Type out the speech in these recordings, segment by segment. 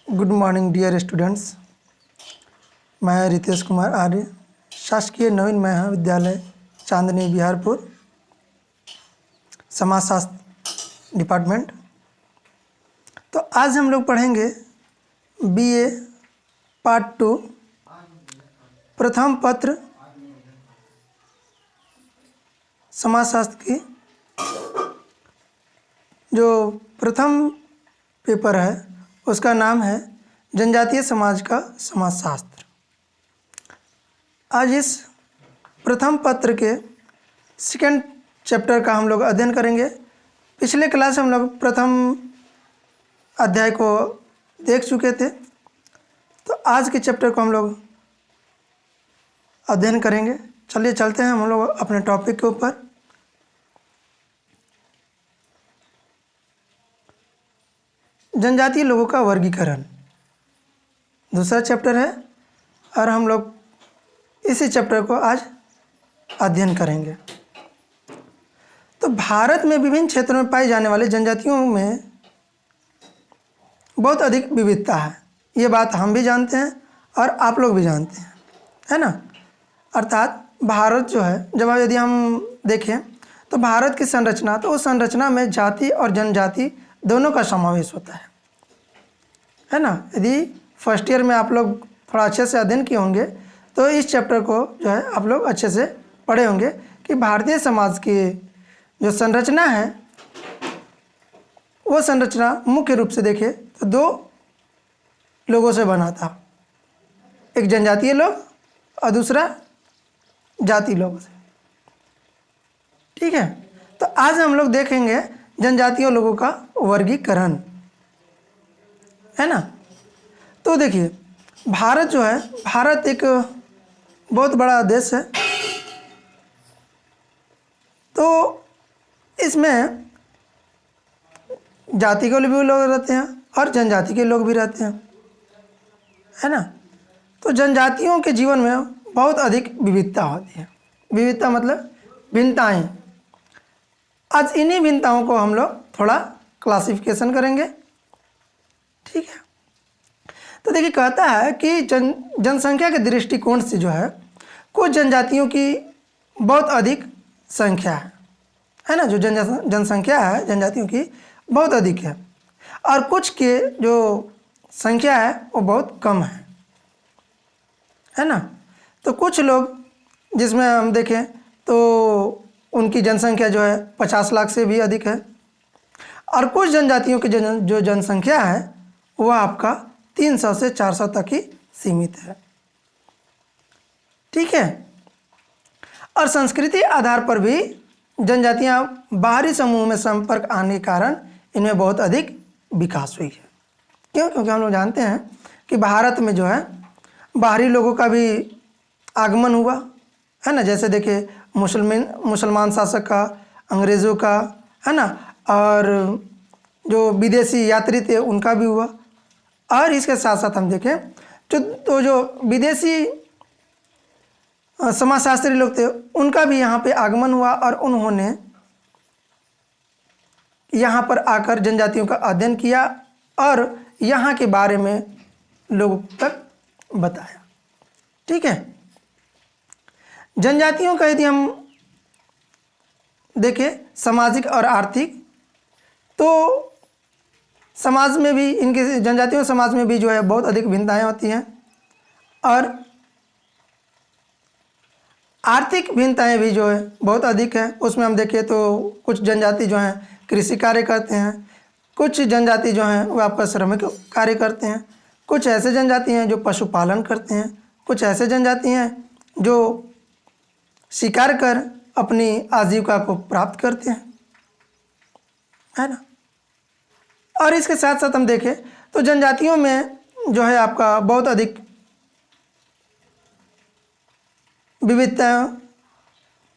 Good morning dear students. मैं रितेश कुमार आर्य, शासकीय नवीन महाविद्यालय चांदनी बिहारपुर, समाजशास्त्र डिपार्टमेंट। तो आज हम लोग पढ़ेंगे बीए पार्ट 2 प्रथम पत्र समाजशास्त्र की। जो प्रथम पेपर है उसका नाम है जनजातीय समाज का समाजशास्त्र। आज इस प्रथम पत्र के सेकंड चैप्टर का हम लोग अध्ययन करेंगे। पिछले क्लास हम लोग प्रथम अध्याय को देख चुके थे, तो आज के चैप्टर को हम लोग अध्ययन करेंगे। चलिए चलते हैं हम लोग अपने टॉपिक के ऊपर। जनजातीय लोगों का वर्गीकरण दूसरा चैप्टर है और हम लोग इसी चैप्टर को आज अध्ययन करेंगे। तो भारत में विभिन्न क्षेत्रों में पाई जाने वाले जनजातियों में बहुत अधिक विविधता है। ये बात हम भी जानते हैं और आप लोग भी जानते हैं, है ना। अर्थात भारत जो है, जब यदि हम देखें तो भारत की संरचना, तो उस संरचना में जाति और जनजाति दोनों का समावेश होता है ना। यदि फर्स्ट ईयर में आप लोग थोड़ा अच्छे से अध्ययन किए होंगे तो इस चैप्टर को जो है आप लोग अच्छे से पढ़े होंगे कि भारतीय समाज की जो संरचना है वो संरचना मुख्य रूप से देखें तो दो लोगों से बना था, एक जनजातीय लोग और दूसरा जाति लोगों से। ठीक है, तो आज हम लोग देखेंगे जनजातीय लोगों का वर्गीकरण, है ना। तो देखिए, भारत जो है, भारत एक बहुत बड़ा देश है। तो इसमें जाति के भी लोग रहते हैं और जनजाति के लोग भी रहते हैं, है ना। तो जनजातियों के जीवन में बहुत अधिक विविधता होती है। विविधता मतलब भिन्नताएं। आज इन्हीं भिन्नताओं को हम लोग थोड़ा क्लासिफिकेशन करेंगे। ठीक है, तो देखिए कहता है कि जनसंख्या के दृष्टिकोण से जो है कुछ जनजातियों की बहुत अधिक संख्या है ना। जो जनसंख्या है जनजातियों की बहुत अधिक है और कुछ के जो संख्या है वो बहुत कम है ना। तो कुछ लोग जिसमें हम देखें तो उनकी जनसंख्या जो है 50 लाख से भी अधिक है और कुछ जनजातियों की जो जनसंख्या है वह आपका 300 से 400 तक ही सीमित है। ठीक है, और संस्कृति आधार पर भी जनजातियां बाहरी समूह में संपर्क आने के कारण इनमें बहुत अधिक विकास हुई है। क्यों? क्योंकि हम लोग जानते हैं कि भारत में जो है बाहरी लोगों का भी आगमन हुआ है ना। जैसे देखिए मुसलमान शासक का, अंग्रेज़ों का, है ना, और जो विदेशी यात्री थे उनका भी हुआ। और इसके साथ साथ हम देखें जो विदेशी समाजशास्त्री लोग थे उनका भी यहाँ पे आगमन हुआ और उन्होंने यहाँ पर आकर जनजातियों का अध्ययन किया और यहाँ के बारे में लोगों तक बताया। ठीक है, जनजातियों का यदि हम देखें सामाजिक और आर्थिक, तो समाज में भी इनके जनजातियों समाज में भी जो है बहुत अधिक भिन्नताएं होती हैं और आर्थिक भिन्नताएं भी जो है बहुत अधिक है। उसमें हम देखें तो कुछ जनजाति जो हैं कृषि कार्य करते हैं, कुछ जनजाति जो हैं वो आपका श्रमिक कार्य करते हैं, कुछ ऐसे जनजाति हैं जो पशुपालन करते हैं, कुछ ऐसे जनजाति हैं जो शिकार कर अपनी आजीविका को प्राप्त करते हैं, है ना। और इसके साथ साथ हम देखें तो जनजातियों में जो है आपका बहुत अधिक विविधता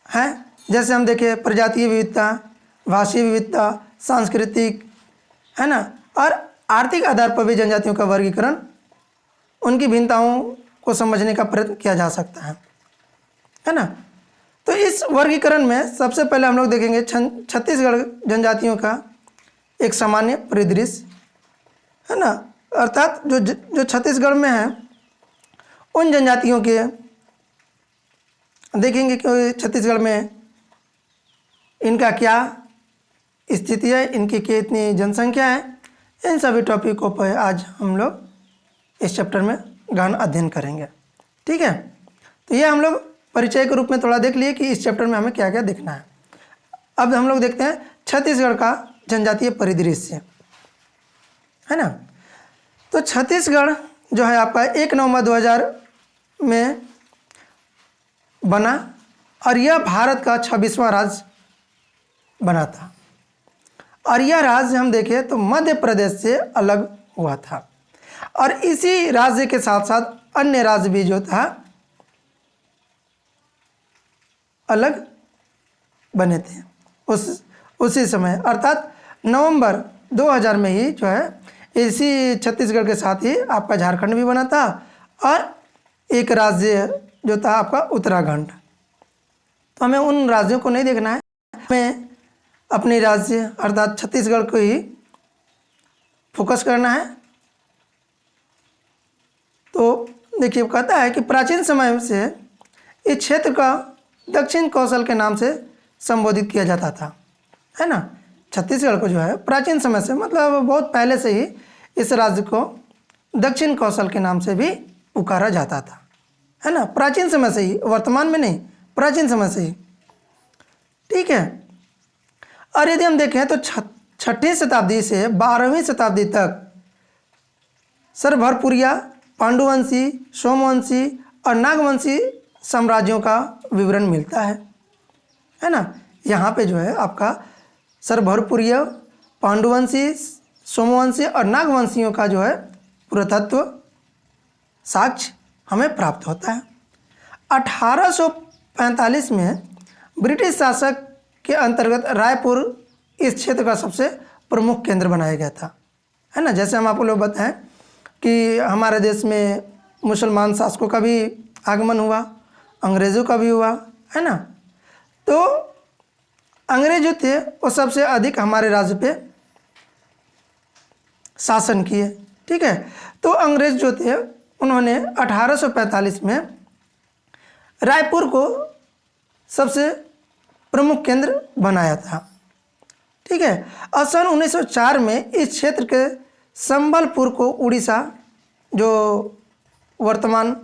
है। जैसे हम देखें प्रजातीय विविधता, भाषीय विविधता, सांस्कृतिक, है ना, और आर्थिक आधार पर भी जनजातियों का वर्गीकरण, उनकी भिन्नताओं को समझने का प्रयत्न किया जा सकता है ना। तो इस वर्गीकरण में सबसे पहले हम लोग देखेंगे छत्तीसगढ़ जनजातियों का एक सामान्य परिदृश्य, है ना। अर्थात जो छत्तीसगढ़ में है उन जनजातियों के देखेंगे कि छत्तीसगढ़ में इनका क्या स्थिति है, इनकी कितनी जनसंख्या है, इन सभी टॉपिकों पर आज हम लोग इस चैप्टर में गहन अध्ययन करेंगे। ठीक है, तो ये हम लोग परिचय के रूप में थोड़ा देख लिए कि इस चैप्टर में हमें क्या क्या देखना है। अब हम लोग देखते हैं छत्तीसगढ़ का जनजातीय परिदृश्य, है ना। तो छत्तीसगढ़ जो है आपका 1 नवंबर 2000 में बना और यह भारत का 26वां राज्य बना था। और यह राज्य हम देखें तो मध्य प्रदेश से अलग हुआ था और इसी राज्य के साथ साथ अन्य राज्य भी जो था अलग बने थे उसी समय, अर्थात नवंबर 2000 में ही जो है इसी छत्तीसगढ़ के साथ ही आपका झारखंड भी बना था और एक राज्य जो था आपका उत्तराखंड। तो हमें उन राज्यों को नहीं देखना है, हमें अपने राज्य अर्थात छत्तीसगढ़ को ही फोकस करना है। तो देखिए कहता है कि प्राचीन समय से इस क्षेत्र का दक्षिण कौशल के नाम से संबोधित किया जाता था, है ना। छत्तीसगढ़ को जो है प्राचीन समय से मतलब बहुत पहले से ही इस राज्य को दक्षिण कौशल के नाम से भी पुकारा जाता था, है ना। प्राचीन समय से ही, वर्तमान में नहीं, प्राचीन समय से ही। ठीक है, और यदि हम देखें तो 6वीं शताब्दी से 12वीं शताब्दी तक सरभरपुरिया, पांडुवंशी, सोमवंशी और नागवंशी साम्राज्यों का विवरण मिलता है ना। यहाँ पे जो है आपका सरभरपुरिया, पांडुवंशी, सोमवंशी और नागवंशियों का जो है पुरातत्व साक्ष्य हमें प्राप्त होता है। 1845 में ब्रिटिश शासक के अंतर्गत रायपुर इस क्षेत्र का सबसे प्रमुख केंद्र बनाया गया था, है ना। जैसे हम आपको लोग बताएं कि हमारे देश में मुसलमान शासकों का भी आगमन हुआ, अंग्रेज़ों का भी हुआ, है ना। तो अंग्रेज जो थे वो सबसे अधिक हमारे राज्य पे शासन किए। ठीक है, तो अंग्रेज जो थे उन्होंने 1845 में रायपुर को सबसे प्रमुख केंद्र बनाया था। ठीक है, और सन 1904 में इस क्षेत्र के संबलपुर को उड़ीसा जो वर्तमान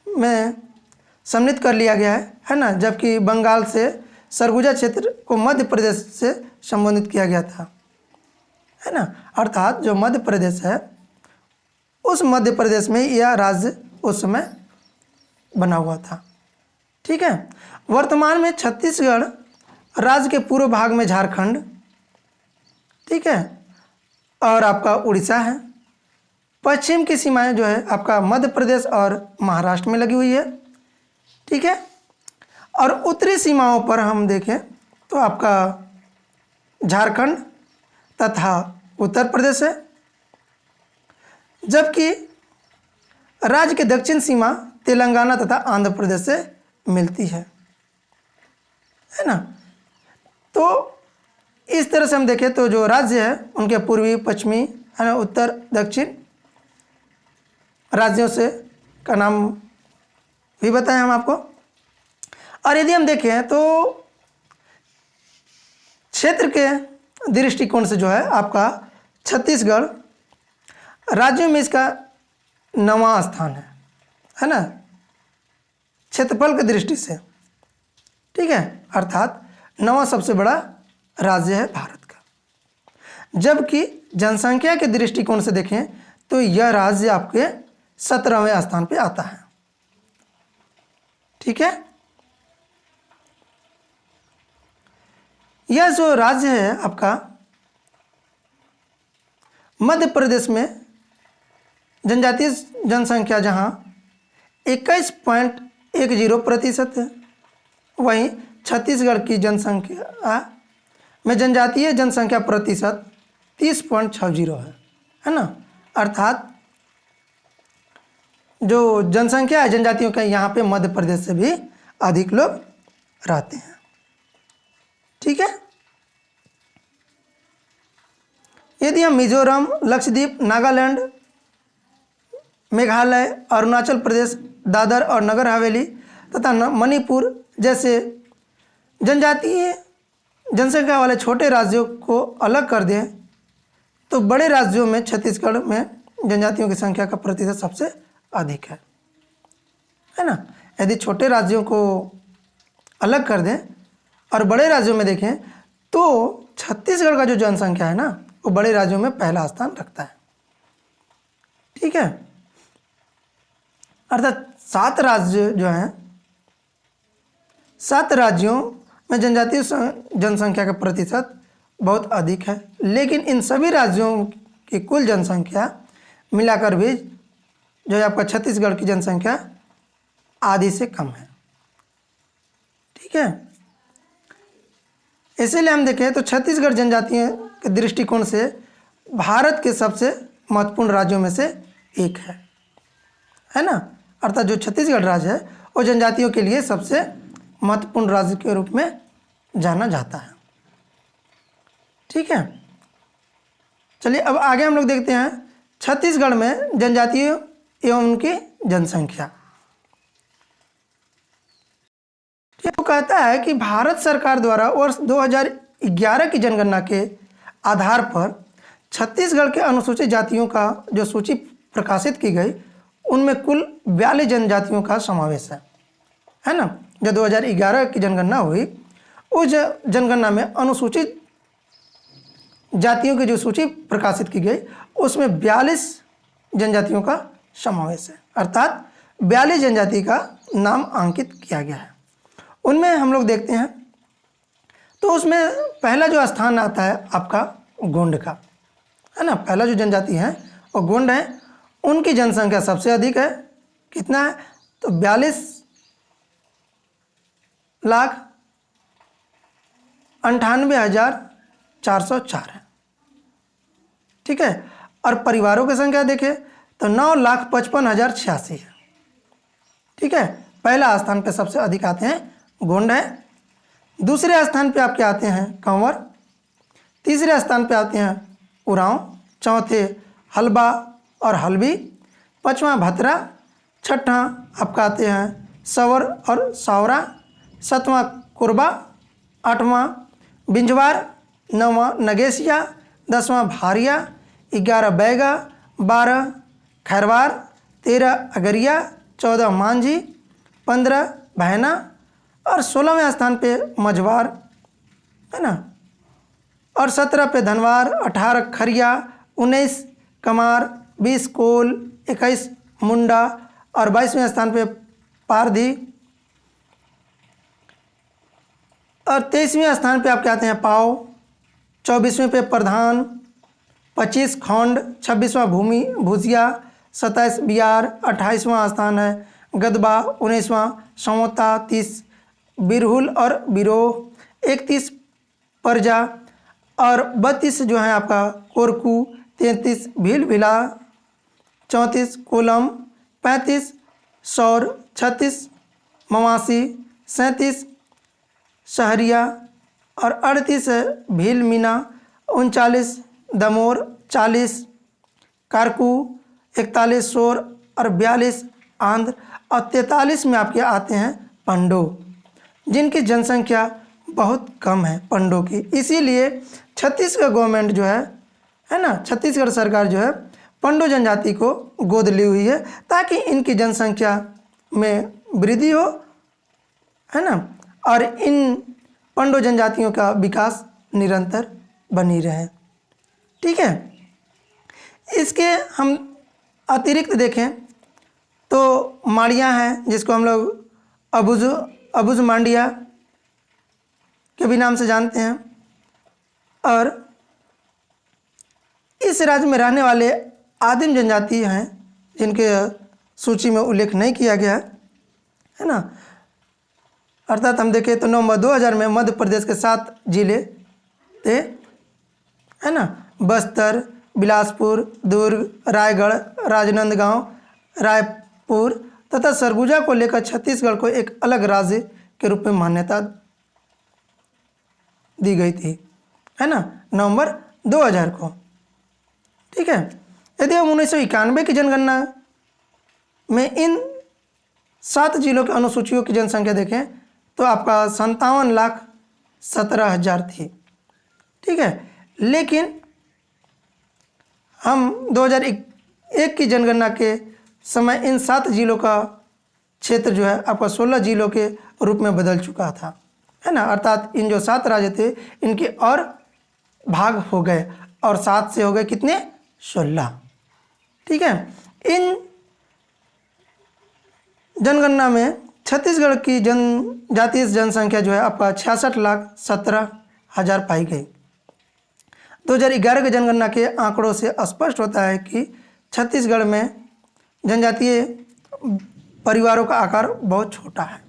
में सम्मिलित कर लिया गया है ना, जबकि बंगाल से सरगुजा क्षेत्र को मध्य प्रदेश से संबोधित किया गया था, है ना। अर्थात जो मध्य प्रदेश है उस मध्य प्रदेश में यह राज्य उस समय बना हुआ था। ठीक है, वर्तमान में छत्तीसगढ़ राज्य के पूर्व भाग में झारखंड, ठीक है, और आपका उड़ीसा है। पश्चिम की सीमाएं जो है आपका मध्य प्रदेश और महाराष्ट्र में लगी हुई है। ठीक है, और उत्तरी सीमाओं पर हम देखें तो आपका झारखंड तथा उत्तर प्रदेश है, जबकि राज्य की दक्षिण सीमा तेलंगाना तथा आंध्र प्रदेश से मिलती है ना। तो इस तरह से हम देखें तो जो राज्य है उनके पूर्वी, पश्चिमी, है ना, उत्तर, दक्षिण राज्यों से का नाम भी बताएं हम आपको। और यदि हम देखें तो क्षेत्र के दृष्टिकोण से जो है आपका छत्तीसगढ़ राज्यों में इसका 9वां स्थान है ना, क्षेत्रफल की दृष्टि से। ठीक है, अर्थात 9वां सबसे बड़ा राज्य है भारत का। जबकि जनसंख्या के दृष्टिकोण से देखें तो यह राज्य आपके 17वें स्थान पे आता है। ठीक है, यह जो राज्य है आपका मध्य प्रदेश में जनजातीय जनसंख्या जहां 21.10% है, वहीं छत्तीसगढ़ की जनसंख्या में जनजातीय जनसंख्या प्रतिशत 30.60 है ना। अर्थात जो जनसंख्या है जनजातियों का यहाँ पे मध्य प्रदेश से भी अधिक लोग रहते हैं। ठीक है, यदि हम मिजोरम, लक्षद्वीप, नागालैंड, मेघालय, अरुणाचल प्रदेश, दादर और नगर हवेली तथा मणिपुर जैसे जनजातीय जनसंख्या वाले छोटे राज्यों को अलग कर दें तो बड़े राज्यों में छत्तीसगढ़ में जनजातियों की संख्या का प्रतिशत सबसे अधिक है ना। यदि छोटे राज्यों को अलग कर दें और बड़े राज्यों में देखें तो छत्तीसगढ़ का जो जनसंख्या है ना वो बड़े राज्यों में पहला स्थान रखता है। ठीक है, अर्थात 7 राज्य जो हैं, 7 राज्यों में जनजातीय जनसंख्या का प्रतिशत बहुत अधिक है, लेकिन इन सभी राज्यों की कुल जनसंख्या मिलाकर भी जो है आपका छत्तीसगढ़ की जनसंख्या आधी से कम है। ठीक है, इसीलिए हम देखें तो छत्तीसगढ़ जनजातीय के दृष्टिकोण से भारत के सबसे महत्वपूर्ण राज्यों में से एक है ना। अर्थात जो छत्तीसगढ़ राज्य है वो जनजातियों के लिए सबसे महत्वपूर्ण राज्य के रूप में जाना जाता है। ठीक है, चलिए अब आगे हम लोग देखते हैं छत्तीसगढ़ में जनजातियों एवं उनकी जनसंख्या। वो कहता है कि भारत सरकार द्वारा वर्ष 2011 की जनगणना के आधार पर छत्तीसगढ़ के अनुसूचित जातियों का जो सूची प्रकाशित की गई उनमें कुल 42 जनजातियों का समावेश है ना। जब 2011 की जनगणना हुई उस जनगणना में अनुसूचित जातियों की जो सूची प्रकाशित की गई उसमें 42 जनजातियों का समावेश है, अर्थात 42 जनजाति का नाम अंकित किया गया है। उनमें हम लोग देखते हैं तो उसमें पहला जो स्थान आता है आपका गोंड का, है ना। पहला जो जनजाति है वो गोंड है, उनकी जनसंख्या सबसे अधिक है। कितना है तो 42,98,404 है। ठीक है, और परिवारों की संख्या देखें तो 9,55,086 है। ठीक है, पहला स्थान पे सबसे अधिक आते हैं गोंड है, दूसरे स्थान पे आपके आते हैं कंवर, तीसरे स्थान पे आते हैं उरांव, चौथे हलबा और हल्बी, पांचवा भतरा, छठा आपका आते हैं सवर और सावरा, सातवां कोरबा, आठवां बिंजवार, नौवां नगेसिया, 10वां भारिया, 11 बैगा, 12 खैरवार, 13 अगरिया, 14 मांझी, 15 बहना और 16वें स्थान पे मझवार, है ना, और 17 पे धनवार, 18 खरिया, 19 कमार, 20 कोल, 21 मुंडा और 22वें स्थान पे पारधी और 23वें स्थान पे आपके आते हैं पाव, 24वें पे प्रधान, 25 खौंड, 26वां भूमि भूसिया, 27 बिहार, 28वां स्थान है गदबा, 19वां समोता, 30 बिरहुल और बिरोह, 31 परजा और 32 जो है आपका कोरकू, 33 भील भिला, 34 कोलम, 35 सौर, 36 मवासी, 37 शहरिया और 38 भील मीना, 39 दमोर, 40 कारकू, 41 सोर और 42 आंध्र और 43 में आपके आते हैं पंडो, जिनकी जनसंख्या बहुत कम है पंडो की। इसीलिए छत्तीसगढ़ गवर्नमेंट जो है ना, छत्तीसगढ़ सरकार जो है पंडो जनजाति को गोद ली हुई है ताकि इनकी जनसंख्या में वृद्धि हो, है ना, और इन पंडो जनजातियों का विकास निरंतर बनी रहे। ठीक है, इसके हम अतिरिक्त देखें तो माड़ियाँ हैं जिसको हम लोग अबुज मांडिया के भी नाम से जानते हैं, और इस राज्य में रहने वाले आदिम जनजाति हैं जिनके सूची में उल्लेख नहीं किया गया है ना। अर्थात हम देखें तो नवंबर 2000 में मध्य प्रदेश के 7 जिले थे, है ना, बस्तर, बिलासपुर, दुर्ग, रायगढ़, राजनांदगांव, रायपुर तथा सरगुजा को लेकर छत्तीसगढ़ को एक अलग राज्य के रूप में मान्यता दी गई थी, है ना, नवंबर 2000 को। ठीक है। यदि हम 1991 की जनगणना में इन 7 जिलों के अनुसूचियों की जनसंख्या देखें तो आपका 57,17,000 थी। ठीक है, लेकिन हम 2001 की जनगणना के समय इन 7 जिलों का क्षेत्र जो है आपका 16 जिलों के रूप में बदल चुका था, है ना। अर्थात इन जो 7 राज्य थे इनके और भाग हो गए और 7 से हो गए कितने, 16। ठीक है। इन जनगणना में छत्तीसगढ़ की जनजातीय जनसंख्या जो है आपका 66,17,000 पाई गई। 2011 की जनगणना के आंकड़ों से स्पष्ट होता है कि छत्तीसगढ़ में जनजातीय परिवारों का आकार बहुत छोटा है।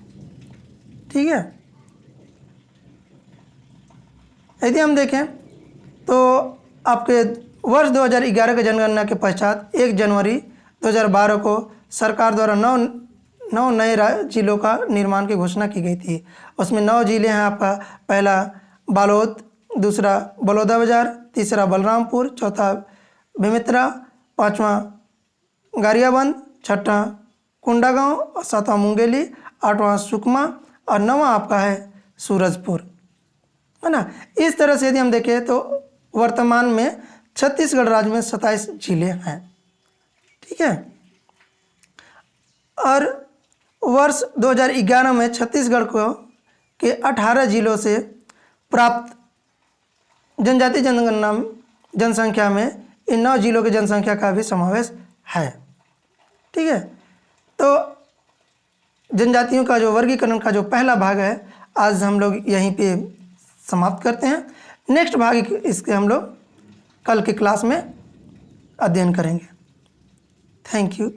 ठीक है। यदि हम देखें तो आपके वर्ष 2011 के जनगणना के पश्चात 1 जनवरी 2012 को सरकार द्वारा 9 नए जिलों का निर्माण की घोषणा की गई थी। उसमें 9 जिले हैं आपका, पहला बालोद, दूसरा बलौदाबाजार, तीसरा बलरामपुर, चौथा बेमेतरा, पांचवा गारियाबंद, छठा कोंडागांव और सातवां मुंगेली, आठवां सुकमा और नवां आपका है सूरजपुर, है ना। इस तरह से यदि हम देखें तो वर्तमान में छत्तीसगढ़ राज्य में 27 जिले हैं। ठीक है। और वर्ष 2011 में छत्तीसगढ़ को के 18 जिलों से प्राप्त जनजातीय जनगणना जनसंख्या में इन 9 जिलों की जनसंख्या का भी समावेश है। ठीक है। तो जनजातियों का जो वर्गीकरण का जो पहला भाग है आज हम लोग यहीं पे समाप्त करते हैं। नेक्स्ट भाग इसके हम लोग कल की क्लास में अध्ययन करेंगे। Thank you.